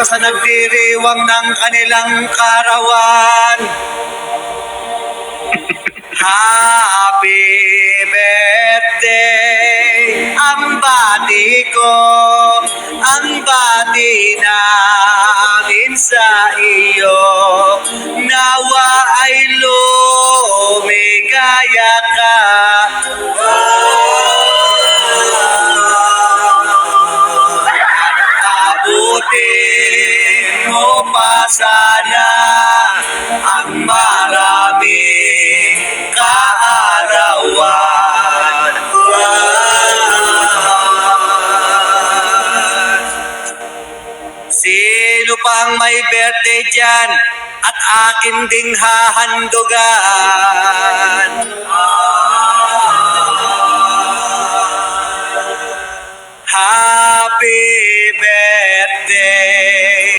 para sa nagdiriwang ng kanilang karawan. Happy birthday, ang bati ko, ang bati namin sa iyo. Nawa ay lumigaya ka. Abutin mo pa sana ang maraming kaarawan. Sino pang may birthday dyan at akin ding hahandugan? Happy birthday!